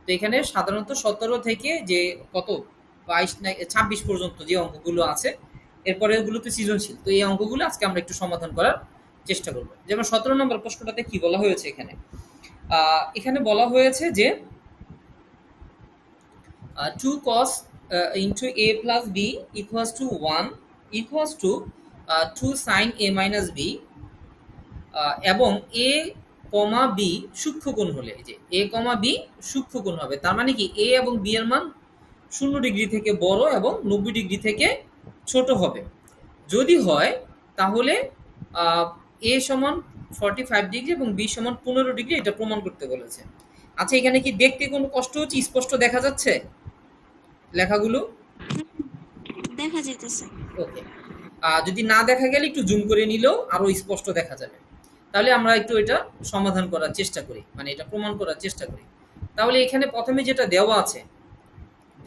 তো এখানে সাধারণত 17 থেকে যে কত 22 না 26 পর্যন্ত যে অঙ্কগুলো আছে, এরপরে ওগুলো তো সৃজনশীল। তো এই অঙ্কগুলো আজকে আমরা একটু সমাধান করার চেষ্টা করব। যেমন 17 নম্বর প্রশ্নটাতে কি বলা হয়েছে এখানে? এখানে বলা হয়েছে যে 2 cos into a plus b equals to 1 equals to 2 sin a minus b এবং a কমা বি সূক্ষ্মকোণ হলে, এই যে a কমা বি সূক্ষ্মকোণ হবে, তার মানে কি a এবং b এর মান 0 ডিগ্রি থেকে বড় এবং 90 ডিগ্রি থেকে ছোট হবে। যদি হয় তাহলে a সমান 45 ডিগ্রি এবং b সমান 15 ডিগ্রি, এটা প্রমাণ করতে বলেছে। আচ্ছা, এখানে কি দেখতে কোনো কষ্ট হচ্ছে? স্পষ্ট দেখা যাচ্ছে লেখাগুলো? দেখা যাইতেছে। ওকে। যদি না দেখা গেলে একটু জুম করে নিলেও আরো স্পষ্ট দেখা যাবে। তাহলে আমরা একটু এটা সমাধান করার চেষ্টা করি, মানে এটা প্রমাণ করার চেষ্টা করি। তাহলে এখানে প্রথমে যেটা দেওয়া আছে,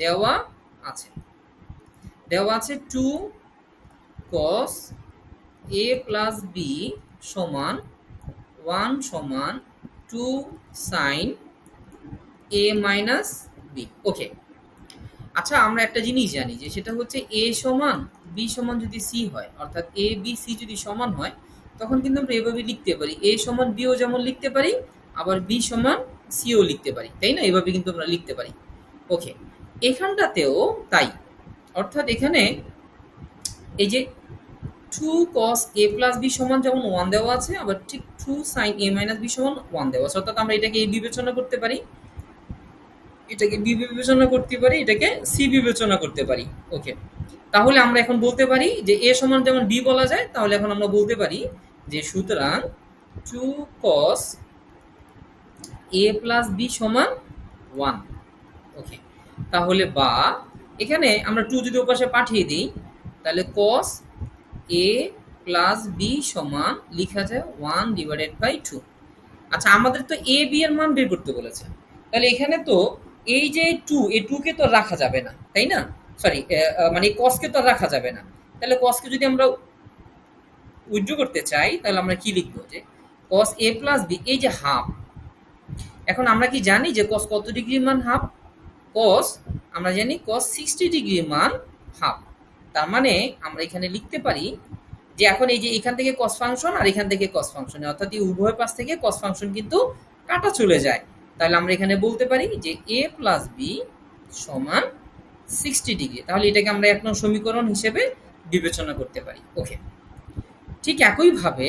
দেওয়া আছে দেওয়া আছে 2 cos a plus b সমান 1 সমান 2 sin a minus b। ওকে। আচ্ছা, আমরা একটা জিনিস জানি যে সেটা হচ্ছে a সমান b সমান যদি c হয়, অর্থাৎ a b c যদি সমান হয়, তখন কিন্তু আমরা এভাবে লিখতে পারি, a সমান b ও যেমন লিখতে পারি, আবার b সমান c ও লিখতে পারি, তাই না? এভাবে কিন্তু আমরা লিখতে পারি। ওকে, এখানটাতেও তাই। অর্থাৎ এখানে এই যে 2 cos a plus b সমান যেমন 1 দেওয়া আছে, আবার ঠিক 2 sin a minus b সমান 1 দেওয়া আছে। অর্থাৎ আমরা এটাকে a বিবেচনা করতে পারি, এটাকে বি বিবেচনা করতে পারি, এটাকে সি বিবেচনা করতে পারি। ওকে, তাহলে আমরা এখন বলতে পারি যে এ সমান যেমন বি বলা যায়, তাহলে এখন আমরা বলতে পারি যে সুতরাং 2 cos a প্লাস বি সমান 1। ওকে, তাহলে বা এখানে আমরা 2 যদি ওপাশে পাঠিয়ে দিই, তাহলে cos a প্লাস বি সমান লিখা যায় 1 ডিভাইডেড বাই 2। আচ্ছা, আমাদের তো এ বি এর মান বের করতে বলেছে, তাহলে এখানে তো এই যে 2, এই 2 কে তো রাখা যাবে না, তাই না? সরি, মানে cos কে তো রাখা যাবে না। তাহলে cos কে যদি আমরা উইথড্র করতে চাই, তাহলে আমরা কি লিখবো যে cos a প্লাস বি, এই যে হাফ। এখন আমরা কি জানি যে cos কত ডিগ্রির মান হাফ? cos আমরা জানি cos 60 ডিগ্রির মান হাফ। তার মানে আমরা এখানে লিখতে পারি যে এখন এই যে এখান থেকে cos ফাংশন আর এখান থেকে cos ফাংশন, অর্থাৎ এই উভয় পাশ থেকে cos ফাংশন কিন্তু কাটা চলে যায়। তাহলে আমরা এখানে বলতে পারি যে a প্লাস বি সমান 60 ডিগ্রি। তাহলে এটাকে আমরা এক নং সমীকরণ হিসেবে বিবেচনা করতে পারি। ওকে, ঠিক একইভাবে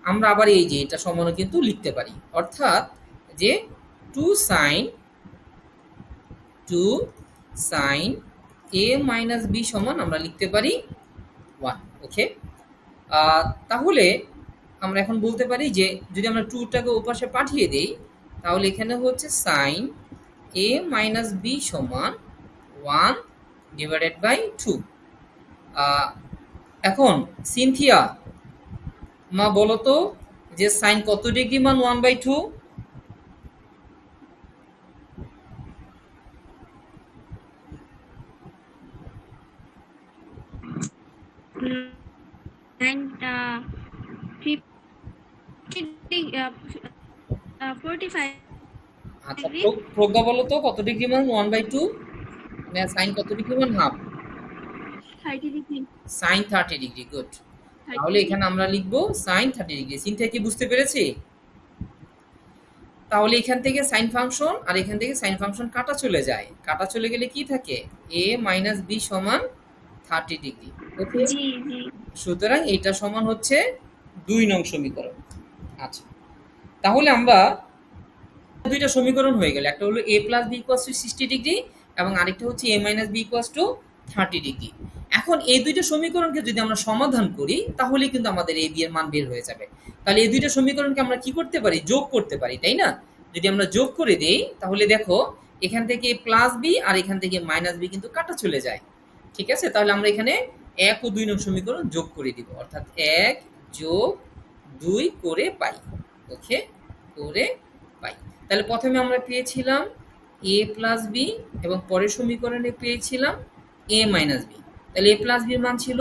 আমরা আবার এই যে এটা সমানও কিন্তু লিখতে পারি, অর্থাৎ যে 2 sin a মাইনাস বি সমান আমরা লিখতে পারি 1। ওকে, তাহলে আমরা এখন বলতে পারি যে যদি আমরা 2টাকে ওপাশে পাঠিয়ে দেই, তাহলে এখানে হচ্ছে sin a মাইনাস বি সমান 1 ডিভাইডেড বাই 2। এখন সিনথিয়া মা বলো তো যে সাইন কত ডিগ্রি মান 1/2? আচ্ছা, প্রজ্ঞা বলো তো কত ডিগ্রি মান 1/2? মানে সাইন কত ডিগ্রি মান হাফ? Sign 30 degree. গুড। তাহলে এখানে আমরা লিখবো সাইন 30 ডিগ্রি। সিন থেকে বুঝতে পেরেছি? তাহলে এখান থেকে সাইন ফাংশন আর এখান থেকে সাইন ফাংশন কাটা চলে যায়, কাটা চলে গেলে কি থাকে? a মাইনাস বি সমান 30 ডিগ্রি। ওকে, সুতরাং এটা সমান হচ্ছে 2 নং সমীকরণ। আচ্ছা, তাহলে আমরা দুইটা সমীকরণ হয়ে গেল, একটা হলো a plus B equals to 60 degree এবং আরেকটা হচ্ছে a minus B equals to 30 degree. এখন এই দুইটা সমীকরণকে যদি আমরা সমাধান করি, তাহলে কিন্তু আমাদের a b এর মান বের হয়ে যাবে। তাহলে এই দুইটা সমীকরণকে আমরা কি করতে পারি? যোগ করতে পারি, তাই না? যদি আমরা যোগ করে দেই, তাহলে দেখো এখান থেকে প্লাস বি আর এখান থেকে মাইনাস বি কিন্তু কাটা চলে যায়। ঠিক আছে, তাহলে আমরা এখানে 1 ও 2 নং সমীকরণ যোগ করে দিব, অর্থাৎ 1 যোগ 2 করে পাই। ওকে, করে পাই। তাহলে প্রথমে আমরা পেয়েছিলাম a প্লাস বি এবং পরের সমীকরণে পেয়েছিলাম a মাইনাস বি। তাহলে a প্লাস বির মান ছিল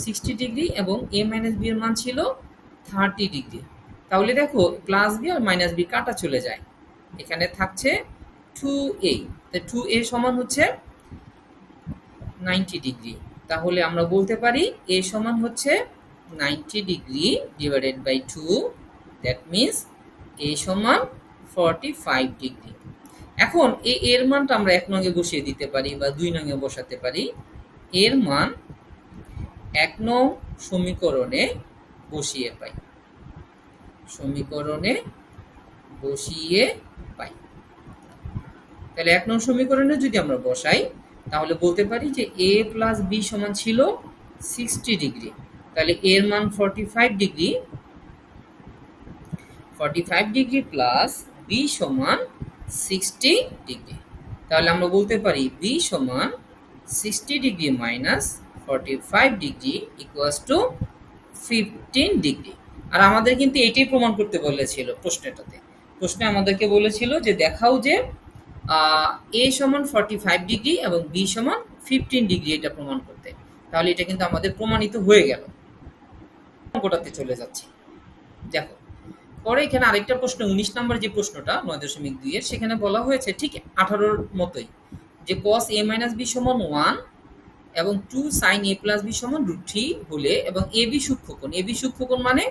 60 ডিগ্রি এবং a মাইনাস বি এর মান ছিল 30 ডিগ্রি। তাহলে দেখো প্লাস বি আর মাইনাস বি কাটা চলে যায়, এখানে থাকছে 2a, তাই 2a সমান হচ্ছে 90 ডিগ্রি। তাহলে আমরা বলতে পারি a সমান হচ্ছে 90 degree divided by 2, that means a সমান 45 ডিগ্রি। এখন এর মানটা আমরা 1 নঙে বসিয়ে দিতে পারি বা 2 নঙে বসাতে পারি। এর মান 1 নং সমীকরণে বসিয়ে পাই, সমীকরণে বসিয়ে পাই। তাহলে 1 নং সমীকরণে যদি আমরা বসাই তাহলে বলতে পারি যে a প্লাস b সমান ছিল 60 ডিগ্রি। তাহলে এর মান 45 ডিগ্রি, 45 ডিগ্রি প্লাস b সমান 60 ডিগ্রি। তাহলে আমরা বলতে পারি b সমান 60 degree minus 45 degree equals to 15 degree. আর আমাদের কিন্তু এটাই প্রমাণ করতে বলেছিল প্রশ্নে আমাদেরকে বলেছিল যে দেখাও যে a সমান 45 ডিগ্রি এবং b সমান 15 ডিগ্রি, এটা প্রমাণ করতে। তাহলে এটা কিন্তু আমাদের প্রমাণিত হয়ে গেল। অঙ্কটাতে চলে যাচ্ছি। দেখো পরে এখানে আরেকটা প্রশ্ন 19 নম্বর যে প্রশ্নটা 9.2 এর, সেখানে বলা হয়েছে ঠিক 18-র মতোই যে cos a মাইনাস b সমান 1 এবং 2 sin a প্লাস b সমান √3 হলে এবং ab সূক্ষ্মকোণ মানে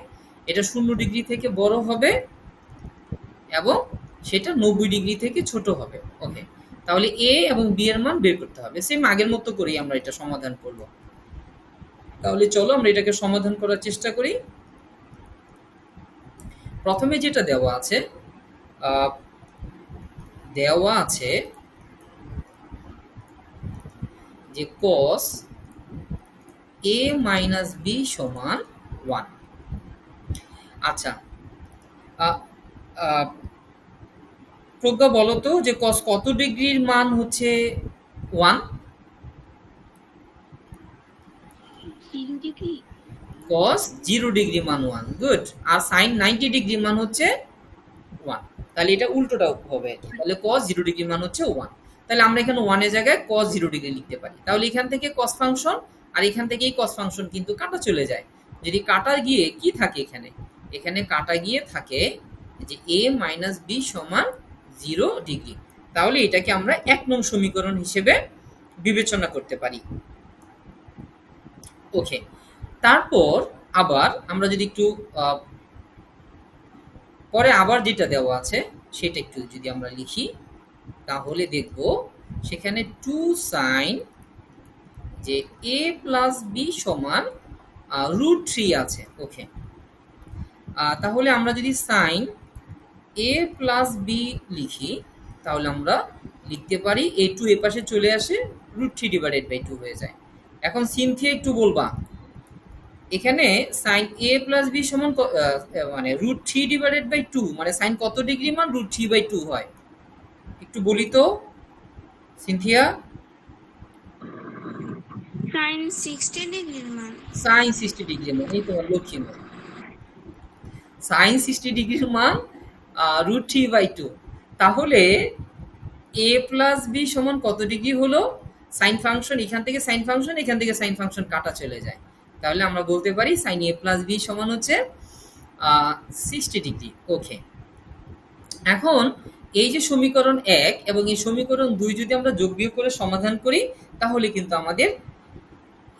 এটা 0 ডিগ্রি থেকে বড় হবে এবং সেটা 90 ডিগ্রি থেকে ছোট হবে। ওকে, তাহলে a এবং b এর মান বের করতে হবে। সেম আগের মতো করেই আমরা এটা সমাধান করব। তাহলে চলো আমরা এটাকে সমাধান করার চেষ্টা করি। প্রথমে যেটা দেওয়া আছে যে cos a মাইনাস b সমান 1। আচ্ছা, প্রজ্ঞা বলো তো যে cos কত ডিগ্রির মান হচ্ছে 1? 0 ডিগ্রি। cos 0 ডিগ্রি মান 1, গুড। আর sin 90 ডিগ্রি মান হচ্ছে 1। তাহলে এটা উল্টোটা হবে। তাহলে cos 0 ডিগ্রি মান হচ্ছে 1। তাহলে আমরা এখানে 1 এর জায়গায় cos 0 ডিগ্রি লিখতে পারি। তাহলে এখান থেকে cos ফাংশন আর এখান থেকে এই cos ফাংশন কিন্তু কাটা চলে যায়। যদি কাটা গিয়ে কি থাকে এখানে কাটা গিয়ে থাকে যে a মাইনাস b সমান 0 ডিগ্রি। তাহলে এটাকে আমরা 1 নং সমীকরণ হিসেবে বিবেচনা করতে পারি। ওকে, তারপর আবার আমরা যদি একটু পরে আবার যেটা দেওয়া আছে সেটা একটু যদি আমরা লিখি তাহলে দেখব সেখানে 2 sin যে a প্লাস b সমান √3 আছে। ওকে, তাহলে আমরা যদি sin a প্লাস b লিখি তাহলে আমরা লিখতে পারি এই 2 এর পাশে চলে আসে √3 ডিভাইডেড বাই 2 হয়ে যায়। এখন সিনথিয়া একটু বলবা এখানে sin a প্লাস b সমান মানে √3 ডিভাইডেড বাই 2 মানে sin কত ডিগ্রি মান √3 বাই 2 হয়, একটু বলি তো সিনথিয়া। sin 60 ডিগ্রির মান। sin 60 ডিগ্রি মান, এই তোমার লক্ষ্মী মান। sin 60 ডিগ্রির মান √3 বাই 2। তাহলে a প্লাস b সমান কত ডিগ্রি হলো? সাইন ফাংশন এখান থেকে সাইন ফাংশন এখান থেকে সাইন ফাংশন কাটা চলে যায়। তাহলে আমরা বলতে পারি sin a প্লাস b সমান হচ্ছে 60 ডিগ্রি। ওকে, এখন এই যে সমীকরণ 1 এবং এই সমীকরণ 2 যদি আমরা যোগ বিয়োগ করে সমাধান করি তাহলে কিন্তু আমাদের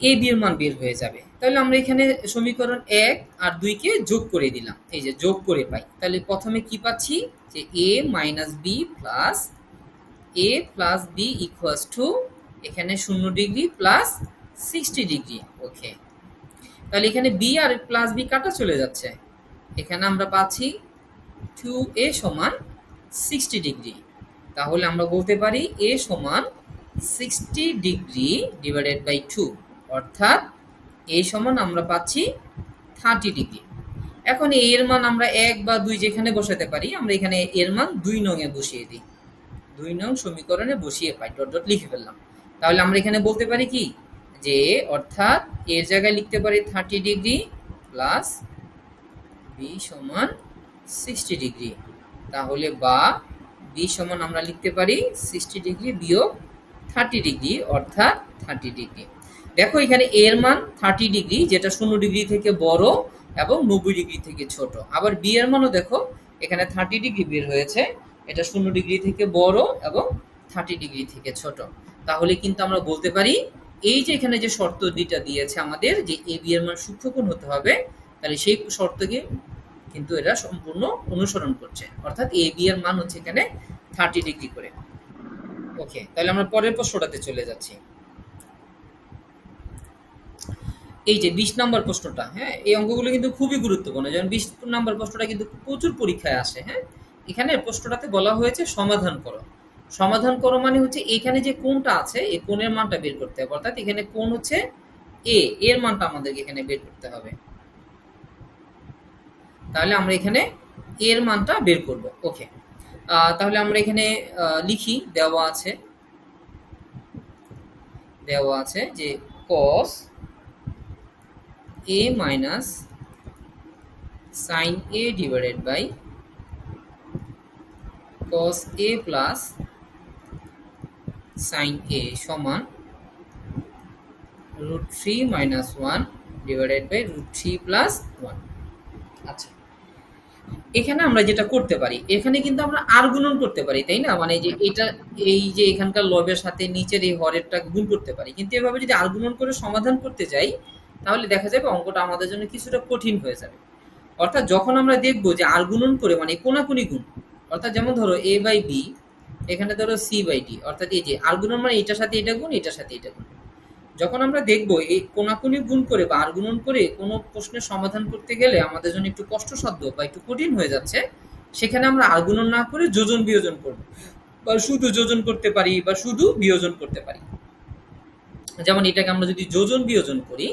a b এর মান বের হয়ে যাবে। তাহলে আমরা এখানে সমীকরণ 1 আর 2 কে যোগ করে দিলাম, এই যে যোগ করে পাই। তাহলে প্রথমে কি পাচ্ছি যে a মাইনাস b plus a plus b equals to এখানে 0 ডিগ্রি প্লাস 60 ডিগ্রি। ওকে, তাহলে এখানে b আর প্লাস b কাটা চলে যাচ্ছে। এখানে আমরা পাচ্ছি 2a সমান 60 ডিগ্রি। তাহলে আমরা বলতে পারি a সমান 60 ডিগ্রি ডিভাইডেড বাই 2, অর্থাৎ a সমান আমরা পাচ্ছি 30 ডিগ্রি। এখন এর মান আমরা 1 বা 2 যেখানে বসাতে পারি, আমরা এখানে এর মান 2 নং এ বসিয়ে দিই, 2 নং সমীকরণে বসিয়ে পাই, ডট ডট লিখে ফেললাম। তাহলে আমরা এখানে বলতে পারি কি যে অর্থাৎ এর জায়গায় লিখতে পারি 30 ডিগ্রি প্লাস b সমান 60 ডিগ্রি। তাহলে বা b সমান আমরা লিখতে পারি 60 ডিগ্রি বিয়োগ 30 ডিগ্রি অর্থাৎ 30 ডিগ্রি। দেখো এখানে এর মান 30 ডিগ্রি যেটা 0 ডিগ্রি থেকে বড় এবং 90 ডিগ্রি থেকে ছোট। আবার বি এর মানও দেখো এখানে 30 ডিগ্রি বের হয়েছে এটা 0 ডিগ্রি থেকে বড় এবং 30 ডিগ্রি থেকে ছোট। তাহলে কিন্তু আমরা বলতে পারি এই যে এখানে যে শর্ত দুইটা দিয়েছে আমাদের যে এ বি এর মান সূক্ষ্মকোণ হতে হবে, তাহলে সেই শর্তকে কিন্তু এরা সম্পূর্ণ অনুসরণ করছে, অর্থাৎ এ বি এর মান হচ্ছে এখানে 30 ডিগ্রি করে। ওকে, তাহলে আমরা পরের প্রশ্নটাতে চলে যাচ্ছি। এই যে 20 নাম্বার প্রশ্নটা, হ্যাঁ এই অঙ্কগুলো কিন্তু খুবই গুরুত্বপূর্ণ, যেমন 20 নাম্বার প্রশ্নটা কিন্তু প্রচুর পরীক্ষায় আসে। হ্যাঁ, এখানে প্রশ্নটাতে বলা হয়েছে সমাধান করো। সমাধান করো মানে হচ্ছে এখানে যে কোণটা আছে এই কোণের মানটা বের করতে হবে, অর্থাৎ এখানে কোণ হচ্ছে এ, এর মানটা আমাদেরকে এখানে বের করতে হবে। তাহলে আমরা এখানে এর মানটা বের করব। ওকে, তাহলে আমরা এখানে লিখি, দেওয়া আছে যে cos a minus sin a divided by cos a plus sin a সমান √3 minus 1 divided by √3 plus 1। আচ্ছা, এখানে আমরা যেটা করতে পারি, এখানে কিন্তু আমরা আর গুণন করতে পারি, তাই না? মানে যে এটা এই যে এখানকার লবের সাথে নিচের এই হরেরটা গুণ করতে পারি, কিন্তু এভাবে যদি আর গুণন করে সমাধান করতে যাই তাহলে দেখা যাবে অঙ্কটা আমাদের জন্য কিছুটা কঠিন হয়ে যাবে। অর্থাৎ যখন আমরা দেখবো যে আর গুণন করে মানে কোনাকুনি গুণ, অর্থাৎ যেমন ধরো a বাই বি, এখানে ধরো c বাই ডি, অর্থাৎ এই যে আর গুণন মানে এটার সাথে এটা গুণ, এটার সাথে এটা গুণ। যখন আমরা দেখবো এই কোনাকুনি গুণ করে বা আর গুণন করে কোনো প্রশ্নের সমাধান করতে গেলে আমাদের জন্য একটু কষ্টসাধ্য বা একটু কঠিন হয়ে যাচ্ছে, সেখানে আমরা আর গুণন না করে যোজন বিয়োজন করব, বা শুধু যোজন করতে পারি বা শুধু বিয়োজন করতে পারি। যেমন এটাকে আমরা যদি যোজন বিয়োজন করি,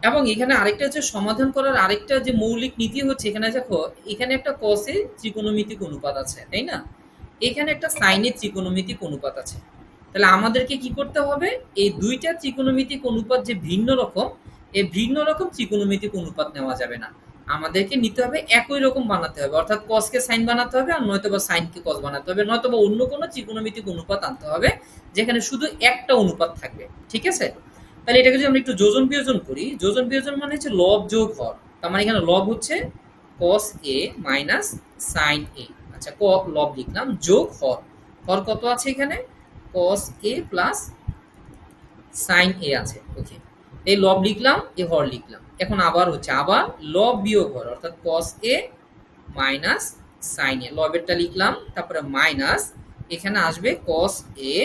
এবং এখানে আরেকটা হচ্ছে সমাধান করার আরেকটা যে মৌলিক নীতি হচ্ছে, এখানে দেখো এখানে একটা কসে ত্রিকোণমিতিক অনুপাত আছে, তাই না? এখানে একটা সাইনের ত্রিকোণমিতিক অনুপাত আছে। তাহলে আমাদেরকে কি করতে হবে, এই দুইটা ত্রিকোণমিতিক অনুপাত যে ভিন্ন রকম, এই ভিন্ন রকম ত্রিকোণমিতিক অনুপাত নেওয়া যাবে না, আমাদেরকে নিতে হবে একই রকম বানাতে হবে, অর্থাৎ কসকে সাইন বানাতে হবে আর নয়তোবা সাইনকে কস বানাতে হবে, নয়তোবা অন্য কোনো ত্রিকোণমিতিক অনুপাত আনতে হবে যেখানে শুধু একটা অনুপাত থাকবে। ঠিক আছে, তাহলে এটাকে যদি আমরা একটু যোজন বিয়োজন করি, যোজন বিয়োজন মানে হচ্ছে লব যোগ হর। তার মানে এখানে লব হচ্ছে cos a minus sin a। আচ্ছা, লব লিখলাম, যোগ হর, হর কত আছে এখানে cos a plus sin a আছে। ওকে, এই লব লিখলাম, এই হর লিখলাম। এখন আবার হচ্ছে আবার লব বিয়োগ হর, অর্থাৎ cos a minus sin a, লবেরটা লিখলাম, তারপরে মাইনাস এখানে আসবে cos a,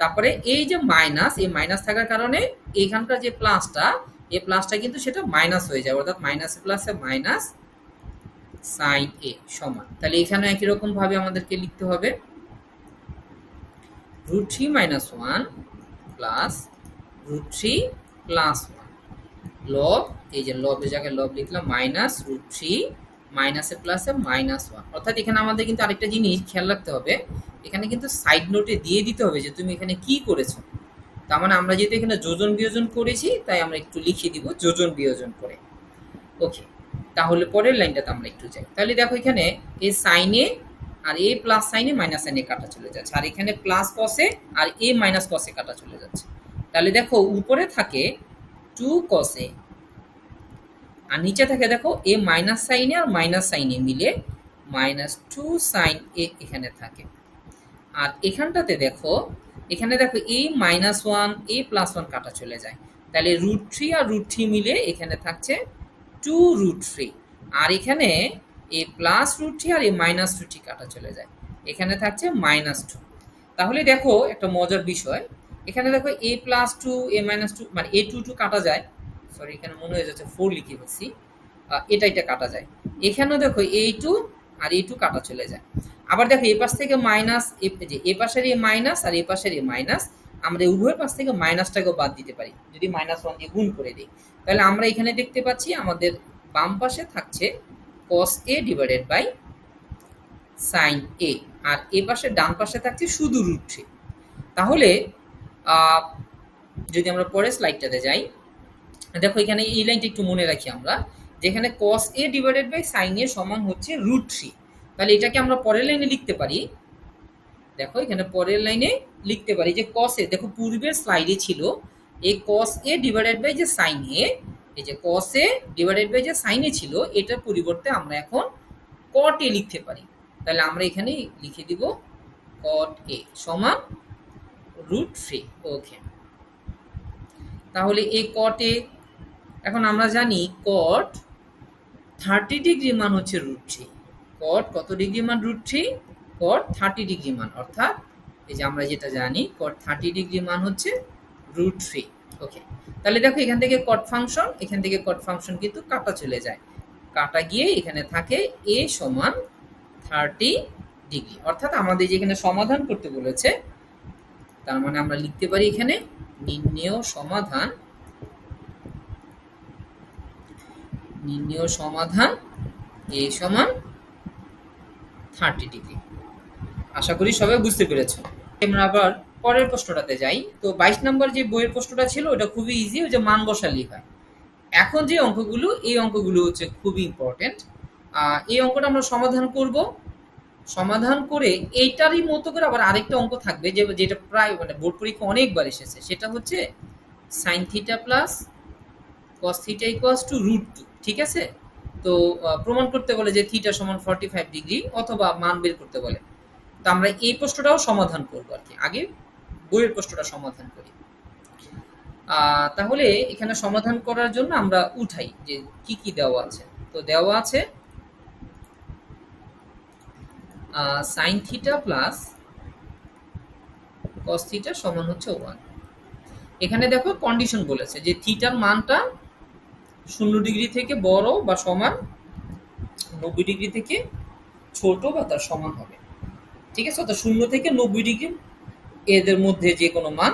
তারপরে এই যে মাইনাস, এই মাইনাস থাকার কারণে এখানকার যে প্লাসটা, এই প্লাসটা কিন্তু সেটা মাইনাস হয়ে যাবে, অর্থাৎ মাইনাস প্লাসে মাইনাস সাইন এ সমান। তাহলে এখানে একই রকম ভাবে আমাদেরকে লিখতে হবে √3 মাইনাস 1 প্লাস √3 প্লাস 1 লব, এই যে লবের জায়গায় লব লিখলাম, মাইনাস √3 মাইনাসে প্লাসে মাইনাস 1। অর্থাৎ এখানে আমাদের কিন্তু আরেকটা জিনিস খেয়াল রাখতে হবে, এখানে কিন্তু সাইড নোটে দিয়ে দিতে হবে যে তুমি এখানে কি করেছো। তার মানে আমরা যেহেতু এখানে যোজন বিয়োজন করেছি, তাই আমরা একটু লিখে দিব যোজন বিয়োজন করে। ওকে, তাহলে পরের লাইনটাতে আমরা একটু যাই। তাহলে দেখো এখানে এই সাইনে আর এ প্লাস সাইনে মাইনাস সাইনে কাটা চলে যাচ্ছে, আর এখানে প্লাস কসে আর এ মাইনাস কসে কাটা চলে যাচ্ছে। তাহলে দেখো উপরে থাকে 2 কসে আর নিচে থাকে দেখো এ মাইনাস সাইনে আর মাইনাস সাইনে মিলে -2 সাইন এ এখানে থাকে। আর এখানটাতে দেখো, এখানে দেখো এ -1 এ +1 কাটা চলে যায়, তাহলে √3 আর √3 মিলে এখানে থাকছে 2√3, আর এখানে এ +√3 আর এ -√3 কাটা চলে যায়, এখানে থাকছে -2। তাহলে দেখো একটা মজার বিষয়, এখানে দেখো a +2 a -2 মানে a2 কাটা যায়, সরি এখানে মনে হয়ে যাচ্ছে 4 লিখে ফেলছি, এটা কাটা যায়। এখানেও দেখো a2 আর a2 কাটা চলে যায়। আবার দেখো এই পাশ থেকে মাইনাস, যে এ পাশের এ মাইনাস আর এ পাশের এ মাইনাস, আমরা উভয় পাশ থেকে মাইনাসটাকেও বাদ দিতে পারি যদি -1 দিয়ে গুণ করে দিই। তাহলে আমরা এখানে দেখতে পাচ্ছি আমাদের বাম পাশে থাকছে cos a divided by sin a, আর এ পাশে ডান পাশে থাকছে শুধু √3। তাহলে যদি আমরা পরের স্লাইডটাতে যাই, দেখো এখানে এই লাইনটা একটু মনে রাখি আমরা, যেখানে cos a divided by sin a সমান হচ্ছে √3। তাহলে এটাকে আমরা পরের লাইনে লিখতে পারি, দেখো এখানে পরের লাইনে লিখতে পারি যে cos a, দেখো পূর্বের স্লাইডে ছিল এই cos a ডিভাইডেড বাই যে sin a, এই যে cos a ডিভাইডেড বাই যে sin a ছিল, এটার পরিবর্তে আমরা এখন cot a লিখতে পারি। তাহলে আমরা এখানে লিখে দিব cot a সমান √3। ওকে, তাহলে এই cot a, এখন আমরা জানি cot 30 ডিগ্রি মান হচ্ছে √3। cot কত ডিগ্রি মান? √3। cot 30 ডিগ্রি মান, অর্থাৎ এই যে আমরা যেটা জানি cot 30 ডিগ্রি মান হচ্ছে √3। ওকে, তাহলে দেখো এখান থেকে cot ফাংশন, এখান থেকে cot ফাংশন কিন্তু কাটা চলে যায়, কাটা গিয়ে এখানে থাকে a সমান 30 ডিগ্রি। অর্থাৎ আমাদের যেখানে সমাধান করতে বলেছে, তার মানে আমরা লিখতে পারি এখানে নির্ণেয় সমাধান a সমান 30 ডিগ্রি। আশা করি সবাই বুঝতে পেরেছো। আমরা আবার পরের প্রশ্নটাতে যাই। তো 22 নম্বর যে বইয়ের প্রশ্নটা ছিল ওটা খুবই ইজি, ওই যে মান বসালেই হয়। এখন যে অঙ্কগুলো, এই অঙ্কগুলো হচ্ছে খুবই ইম্পর্টেন্ট। এই অঙ্কটা আমরা সমাধান করব, সমাধান করে এইটারই মতো করে আবার আরেকটা অঙ্ক থাকবে যেটা প্রায় মানে বোর্ড পরীক্ষা অনেকবার এসেছে, সেটা হচ্ছে sin θ plus cos θ equals to √2। ঠিক আছে, তো প্রমাণ করতে বলে যে θ সমান 45 ডিগ্রি অথবা মান বের করতে বলে। তো আমরা এই প্রশ্নটাও সমাধান করব আর কি, আগে বইয়ের প্রশ্নটা সমাধান করি। তাহলে এখানে সমাধান করার জন্য আমরা উঠাই যে কি কি দেওয়া আছে। তো দেওয়া আছে sin θ প্লাস cos θ সমান হচ্ছে 1। এখানে দেখো কন্ডিশন বলেছে যে থিটার মানটা 0 ডিগ্রি থেকে বড় বা সমান, 90 ডিগ্রি থেকে ছোট বা তার সমান হবে। ঠিক আছে, তো 0 থেকে 90 ডিগ্রি এদের মধ্যে যে কোনো মান,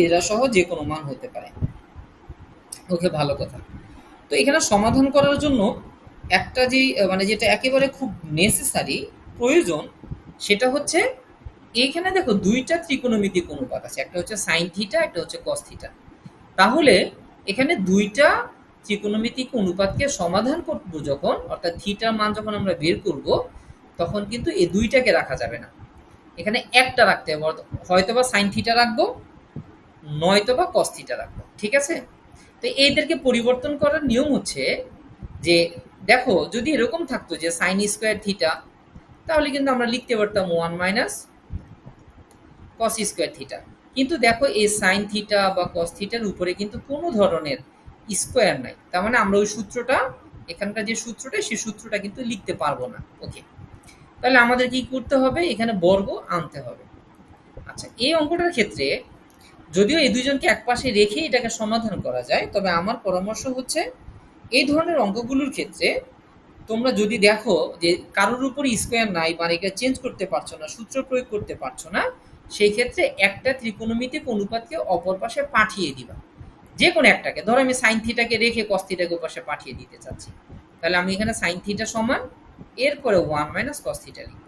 এরা সহ যে কোনো মান হতে পারে। ওকে, ভালো কথা। তো এখানে সমাধান করার জন্য একটা যে মানে যেটা একেবারে খুব নেসেসারি প্রয়োজন, সেটা হচ্ছে এইখানে দেখো দুইটা ত্রিকোণমিতিক অনুপাত আছে, একটা হচ্ছে sin θ, একটা হচ্ছে cos θ। তাহলে এখানে দুইটা ত্রিকোণমিতিক অনুপাতকে সমাধান করব যখন, অর্থাৎ থিটার মান যখন আমরা বের করব, তখন কিন্তু এই দুইটাকে রাখা যাবে না, এখানে একটা রাখতে হবে। হয়তোবা sin θ রাখবো, নয়তোবা cos θ রাখবো। ঠিক আছে, তো এইদেরকে পরিবর্তন করার নিয়ম হচ্ছে যে দেখো যদি এরকম থাকতো যে sin স্কয়ার θ, তাহলে কিন্তু আমরা লিখতে পারতাম 1 মাইনাস cos স্কয়ার θ। কিন্তু দেখো এই sin θ বা cos θ এর উপরে কিন্তু কোনো ধরনের স্কয়ার নাই, তার মানে আমরা ওই সূত্রটা, এখানকার যে সূত্রটা, সেই সূত্রটা কিন্তু লিখতে পারবো না। ওকে, তাহলে আমাদের কি করতে হবে? এখানে বর্গ আনতে হবে। আচ্ছা, এই অঙ্কটার ক্ষেত্রে যদিও এই দুইজনকে একপাশে রেখে এটাকে সমাধান করা যায়, তবে আমার পরামর্শ হচ্ছে এই ধরনের অঙ্কগুলোর ক্ষেত্রে তোমরা যদি দেখো যে কারোর উপর স্কয়ার নাই বা এটা চেঞ্জ করতে পারছো না, সূত্র প্রয়োগ করতে পারছো না, সেই ক্ষেত্রে একটা ত্রিকোণমিতিক অনুপাতকে অপর পাশে পাঠিয়ে দিবা, যে কোনো একটাকে। ধরো আমি sin θ কে রেখে cos θ কে পাশে পাঠিয়ে দিতে চাচ্ছি, তাহলে আমি এখানে sin θ সমান এরপরে 1 মাইনাস cos θ লিখব।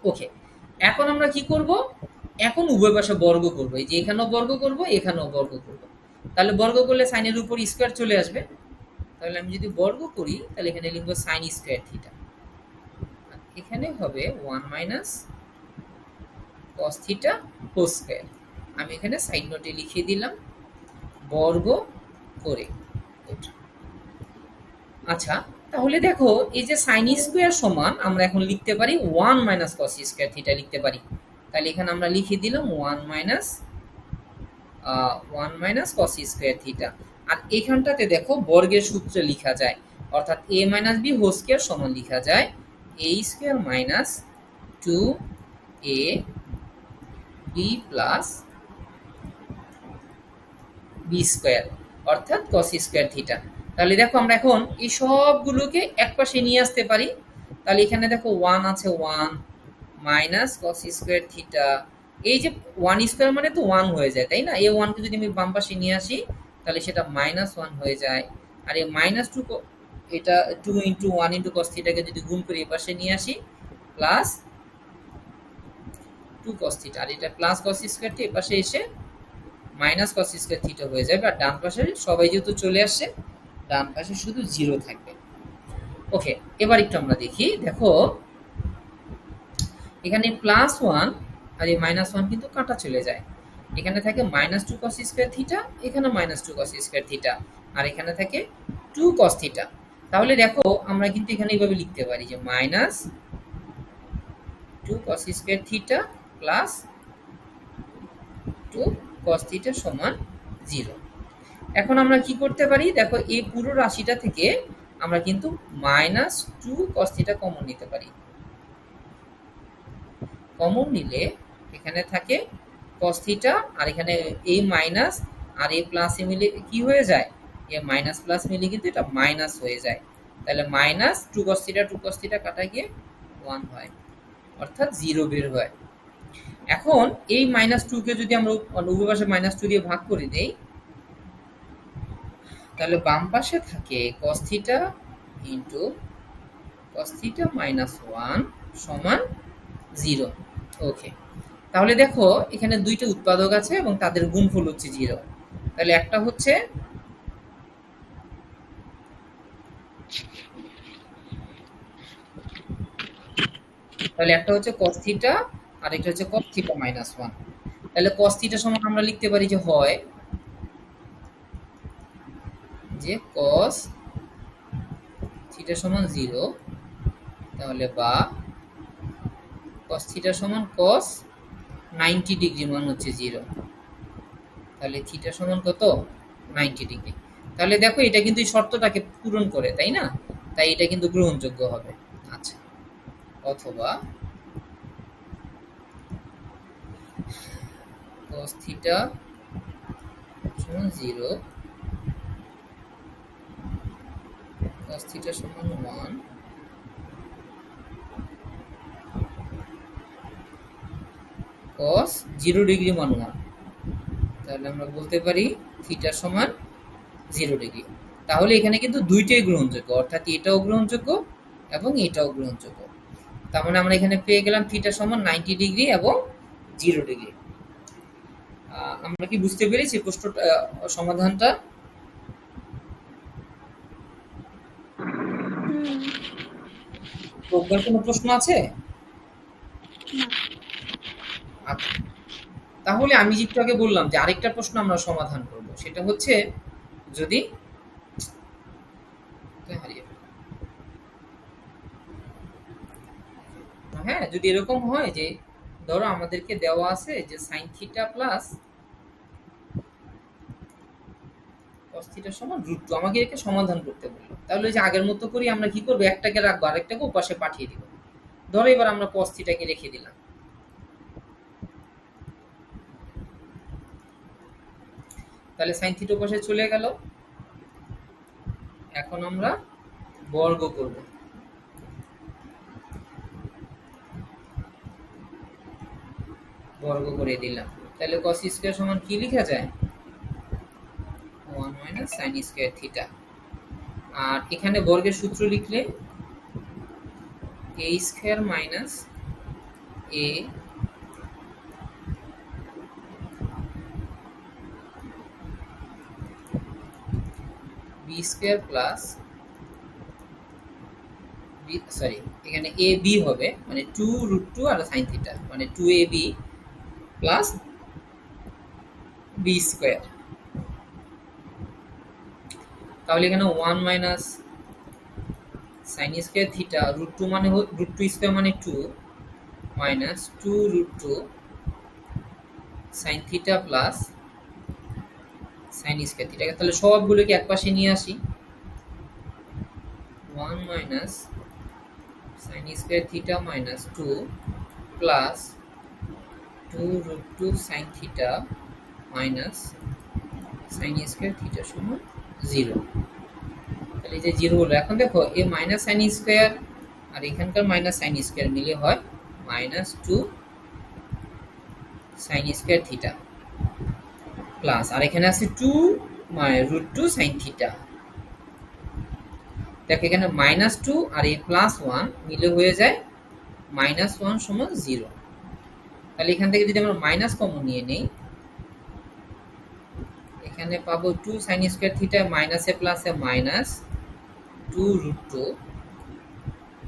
ওকে, এখন আমরা কি করব? এখন উভয় পাশে বর্গ করব, এই যে এখানেও বর্গ করব, এখানেও বর্গ করব। তাহলে বর্গ করলে সাইনের উপর স্কয়ার চলে আসবে, তাহলে আমি যদি বর্গ করি তাহলে এখানে লিখব sin স্কয়ার θ, এখানে হবে 1 মাইনাস cos θ হোল স্কয়ার। আমি এখানে সাইড নোটে লিখে দিলাম বর্গ করে। আচ্ছা, তাহলে দেখো এই যে sin স্কয়ার সমান আমরা এখন লিখতে পারি 1 মাইনাস cos স্কয়ার θ লিখতে পারি। তাহলে এখানে আমরা লিখে দিলাম 1 মাইনাস cos স্কয়ার θ। আর এখানটাতে দেখো বর্গের সূত্র লেখা যায়, অর্থাৎ a মাইনাস b হোল স্কয়ার সমান লেখা যায় a square minus 2ab plus b square, অর্থাৎ cos স্কয়ার θ। তাহলে দেখো আমরা এখন এই সবগুলোকে একপাশে নিয়ে আসতে পারি। তাহলে এখানে দেখো 1 আছে, 1 মাইনাস cos স্কয়ার θ। এই যে 1 স্কয়ার মানে তো 1 হয়ে যায়, তাই না? এই 1 কে যদি আমি বাম পাশে নিয়ে আসি তাহলে সেটা -1 হয়ে যায়। আর এই -2, এটা 2 * 1 * cos θ কে যদি গুণ করে এই পাশে নিয়ে আসি প্লাস 2 cos θ, আর এটা প্লাস cos স্কয়ার θ এই পাশে এসে মাইনাস cos স্কয়ার θ হয়ে যাবে। আর ডান পাশে সবাই যেহেতু চলে আসছে, ডান পাশে শুধু 0 থাকবে। ওকে, এবার একটু আমরা দেখি। দেখো এখানে +1 আর এই -1 কিন্তু কাটা চলে যায়, এখানে থাকে -2 cos স্কয়ার θ, এখানে -2 cos স্কয়ার θ, আর এখানে থাকে 2 cos θ। তাহলে দেখো আমরা কিন্তু এখানে এইভাবে লিখতে পারি যে minus 2 cos square theta plus 2 cos theta সমান 0। এখন আমরা কি করতে পারি, দেখো এই পুরো রাশিটা থেকে আমরা কিন্তু মাইনাস 2 cos থিটা কমন নিতে পারি। কমন নিলে এখানে থাকে cos থিটা, আর এখানে এই মাইনাস আর এই প্লাস মিলে কি হয়ে যায়, এই মাইনাস প্লাস মিলে কিন্তু এটা মাইনাস হয়ে যায়। তাহলে মাইনাস 2 cos থিটা কাটা গিয়ে 1 হয়, অর্থাৎ 0 বের হয়। এখন এই -2 কে যদি আমরা উভয় পাশে -2 দিয়ে ভাগ করে দেই, তাহলে বাম পাশে থাকে cos theta into cos theta -1 সমান 0। ওকে, তাহলে দেখো এখানে দুইটা উৎপাদক আছে এবং তাদের গুণফল হচ্ছে 0। তাহলে একটা হচ্ছে cos থিটা আর একটা হচ্ছে cos থিটা -1। তাহলে cos থিটা সমান আমরা লিখতে পারি যে হয় যে cos থিটা সমান 0, তাহলে বা cos থিটা সমান cos 90 ডিগ্রি মান হচ্ছে 0। তাহলে থিটা সমান কত, 90 ডিগ্রি। তাহলে দেখো এটা কিন্তু এই শর্তটাকে পূরণ করে, তাই না? তাই এটা কিন্তু গ্রহণযোগ্য হবে। আচ্ছা, অথবা cos থিটা সমান 0, cos থিটা সমান 1, cos 0 ডিগ্রি মান 1। তাহলে আমরা বলতে পারি থিটা সমান 0 ডিগ্রি। তাহলে এখানে কিন্তু দুইটাই গ্রহণযোগ্য, অর্থাৎ এটাও গ্রহণযোগ্য এবং এটাও গ্রহণযোগ্য। তার মানে আমরা এখানে পেয়ে গেলাম থিটা সমান 90 ডিগ্রি এবং 0 ডিগ্রি। আমরা কি বুঝতে পেরেছি প্রশ্নটা, সমাধানটা? প্রজ্ঞার কোনো প্রশ্ন আছে? আচ্ছা, তাহলে আমি একটু আগে বললাম যে আরেকটা প্রশ্ন আমরা সমাধান করব, সেটা হচ্ছে যদি হ্যাঁ, যদি এরকম হয় যে ধরো আমাদেরকে দেওয়া আছে যে sin theta plus cos theta সমান √2, আমাকে একে সমাধান করতে বললো। তাহলে যে আগের মতো করি আমরা কি করব, একটাকে রাখবো আরেকটাকে ওপাশে পাঠিয়ে দিব। ধরো এবার আমরা cos থিটাকে রেখে দিলাম, তাহলে sin থিটা ওপাশে চলে গেল। এখন আমরা বর্গ করব, বর্গ করে দিলাম। তাহলে cos স্কয়ার সমান কি লেখা যায়, 1 - sin স্কয়ার থিটা। আর এখানে বর্গের সূত্র লিখলে a square minus a b square plus sorry, এখানে a b হবে, মানে 2√2 আর sin থিটা মানে 2ab প্লাস b স্কয়ার। তাহলে এখানে 1 - sin স্কয়ার থিটা √2 মানে √2 স্কয়ার মানে 2 minus 2√2 sin theta plus sin square theta. তাহলে সবগুলোকে একপাশে নিয়ে আসি, 1 - sin square theta minus 2 plus 2√2 sin theta minus sin square theta সমান 0। তাহলে এই যে 0 হলো। এখন দেখো এই মাইনাস sin স্কয়ার আর এখানকার মাইনাস sin স্কয়ার মিলে হয় -2 sin স্কয়ার থিটা প্লাস, আর এখানে আছে 2√2 sin থিটা। দেখো এখানে -2 আর এই +1 মিলে হয়ে যায় -1 সমান 0। তাহলে এখান থেকে যদি আমরা মাইনাস কমন নিয়ে নেই, এখানে পাবো 2 sin স্কয়ার থিটা মাইনাসে প্লাসে -2√2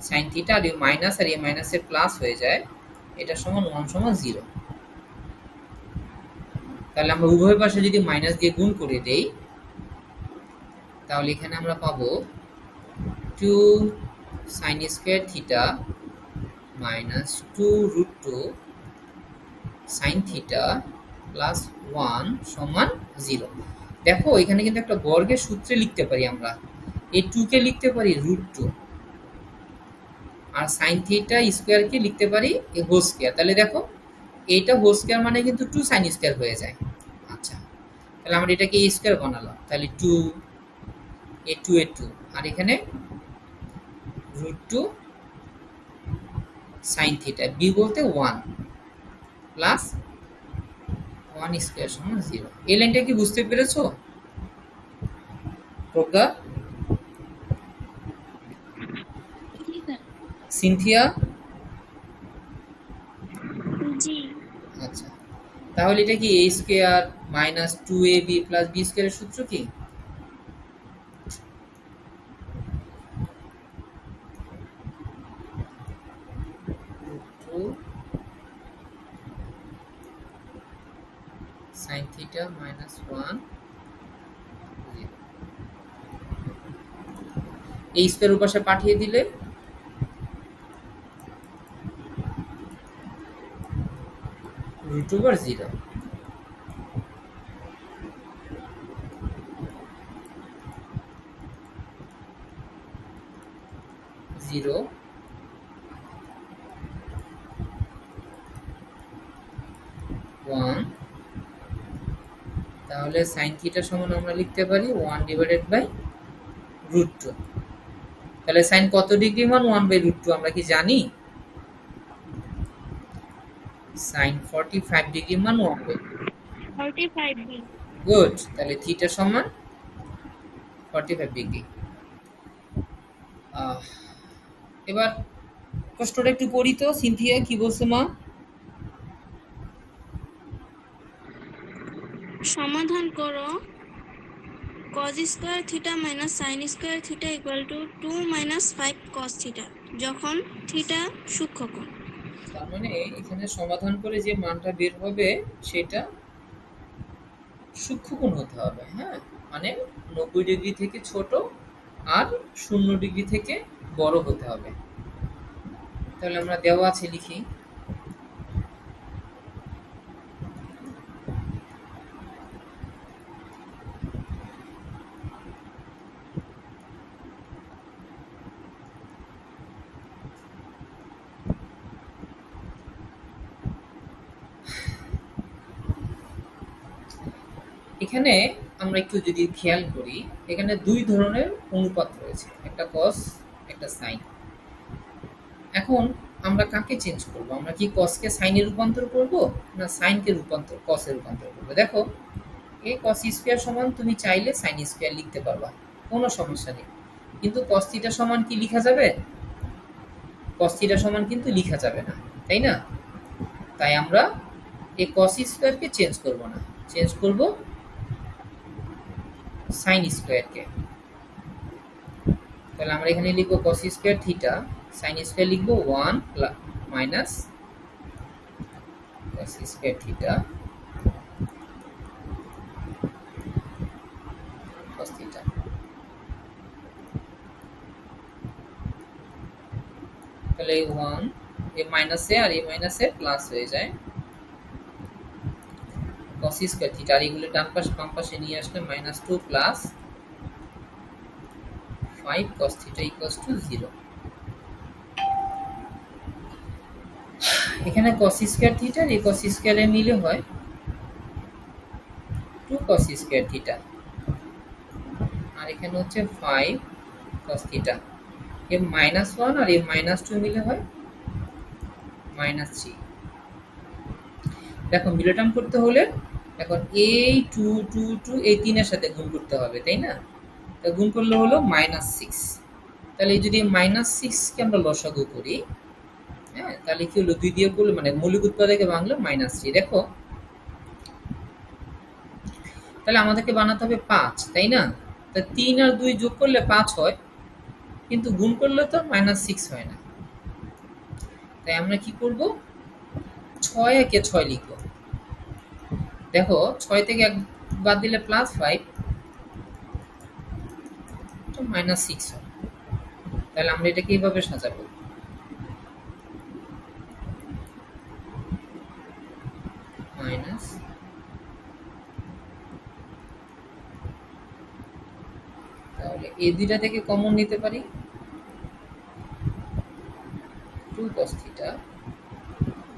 sin থিটা, আর এই মাইনাস আর এই মাইনাসে প্লাস হয়ে যায়, এটা সমান 1 সমান 0। তাহলে আমরা উভয় পাশে যদি মাইনাস দিয়ে গুণ করে দেই, তাহলে এখানে আমরা পাবো two sine square theta minus 2√2 sine theta plus 1 সমান 0। দেখো এখানে কিন্তু একটা বর্গের সূত্রে লিখতে পারি আমরা, এই 2 কে লিখতে পারি √2 আর সাইন থিটা স্কোয়ারকে লিখতে পারি এই হোল স্কোয়ার। তাহলে দেখো এইটা হোল স্কোয়ার মানে কিন্তু 2 সাইন স্কোয়ার হয়ে যায়। আচ্ছা, তাহলে আমরা এটাকে a স্কোয়ার বানালাম, তাহলে 2 a2 a2 আর এখানে √2 সাইন থিটা b বলতে 1 প্লাস 1 স্কোয়ার সমান 0। এই লাইনটা কি বুঝতে পেরেছো প্রজ্ঞা, সিনথিয়া? জি। আচ্ছা, তাহলে এটা কি a square minus 2ab plus b স্কোয়ারের সূত্র কি? সাইন থিটা মাইনাস 1 এই স্কোয়ার উপাশে পাঠিয়ে দিলে √0 0 1, তাহলে সাইন থিটা সমান আমরা লিখতে পারি 1/√2। তাহলে সাইন কত ডিগ্রি মান 1/√2 আমরা কি জানি? সাইন 45 ডিগ্রি মান 1/2। 45 গুড, তাহলে থিটা সমান 45 ডিগ্রি। এবার প্রশ্নটা একটু পড়ি তো। সিনথিয়া কি বলছে মা? সমাধান করো। cos square theta minus sin square theta equal to 2 minus 5 cos theta যখন থিটা সূক্ষ্মকোণ। তার মানে এখানে সমাধান করে যে মানটা বের হবে সেটা সূক্ষ্মকোণ হতে হবে। হ্যাঁ, মানে 90 ডিগ্রি থেকে ছোট আর 0 ডিগ্রি থেকে বড় হতে হবে। তাহলে আমরা দেওয়া আছে লিখি। এখানে আমরা একটু যদি খেয়াল করি, এখানে দুই ধরনের অনুপাত রয়েছে, একটা কস একটা সাইন। এখন আমরা কাকে চেঞ্জ করব? আমরা কি কসকে সাইনে রূপান্তর করব না সাইনকে কসে রূপান্তর করব? দেখো এই কস স্কয়ার সমান তুমি চাইলে সাইন স্কয়ার লিখতে পারবা, কোনো সমস্যা নেই। কিন্তু কস থিটা সমান কি লেখা যাবে? কস থিটা সমান কিন্তু লেখা যাবে না, তাই না? তাই আমরা এই কস স্কয়ারকে চেঞ্জ করব না, চেঞ্জ করব সাইন স্কয়ারকে। তাহলে আমরা এখানে লিখবো cos square theta, sine square লিখবো 1 minus cos square theta cos theta. তাহলে 1 এ মাইনাসে আর এ মাইনাসে প্লাস হয়ে যায় cos স্কয়ার থিটা, আর এগুলো ডান পাশে বাম পাশে নিয়ে আসলে -2 plus 5 cos theta equals to 0। এখানে cos স্কয়ার থিটা আর এই cos স্কয়ার এর মিলে হয় 2 cos স্কয়ার থিটা, আর এখানে হচ্ছে 5 cos থিটা। এ -1 আর এ -2 মিলে হয় -3। দেখো মিলটাম করতে হলে এখন এই 2 2 2 এই 3 এর সাথে গুণ করতে হবে, তাই না? তো গুণ করলে হলো -6। তাহলে যদি -6 কে আমরা লসাগু করি, হ্যাঁ, তাহলে কি হলো 2 দিয়ে করলে মানে মৌলিক উৎপাদকে ভাঙলে -3। দেখো তাহলে আমাদেরকে বানাতে হবে 5, তাই না? তা 3 আর 2 যোগ করলে 5 হয়, কিন্তু গুণ করলে তো -6 হয় না। তাই আমরা কি করব? 6 একে 6 লিখব। দেখো 6 থেকে 1 বাদ দিলে +5 তো -6 হয়। তাহলে আমরা এটাকে এইভাবে সাজাবো, মাইনাস তাহলে এই দুইটা থেকে কমন নিতে পারি 2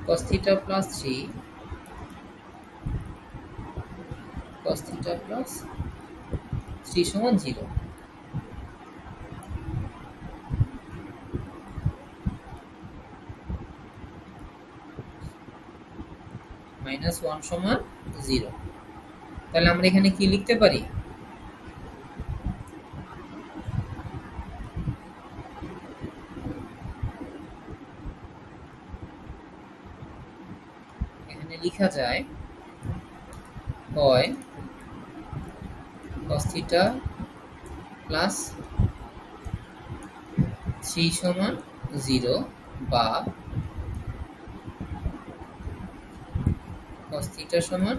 cos theta plus 3 cos theta plus 3 সমান 0। মাইনাস 1 সমান 0। তাহলে আমরা এখানে কি লিখতে পারি, এখানে লেখা যায় হয় cos theta plus 3 সমান 0 বা cos theta সমান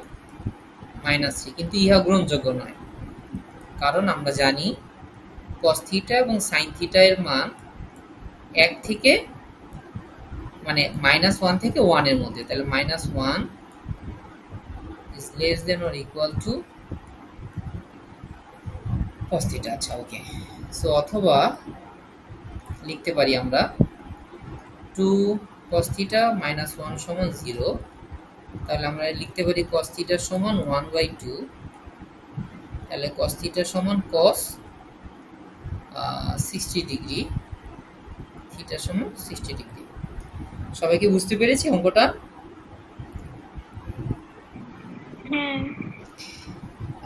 -3, কিন্তু ইহা গ্রহণযোগ্য নয়, কারণ আমরা জানি cos theta এবং sin theta এর মান 1 থেকে মানে -1 থেকে 1 এর মধ্যে, তাহলে -1 is less than or equal to cos theta। আচ্ছা ওকে, সো অথবা লিখতে পারি আমরা 2 cos theta minus 1 সমান 0, তাহলে আমরা লিখতে পারি cos theta সমান 1/2, তাহলে cos theta সমান cos 60 ডিগ্রি, থিটা সমান 60 ডিগ্রি। সবাইকে বুঝতে পেরেছি অঙ্কটা?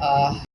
হ্যাঁ।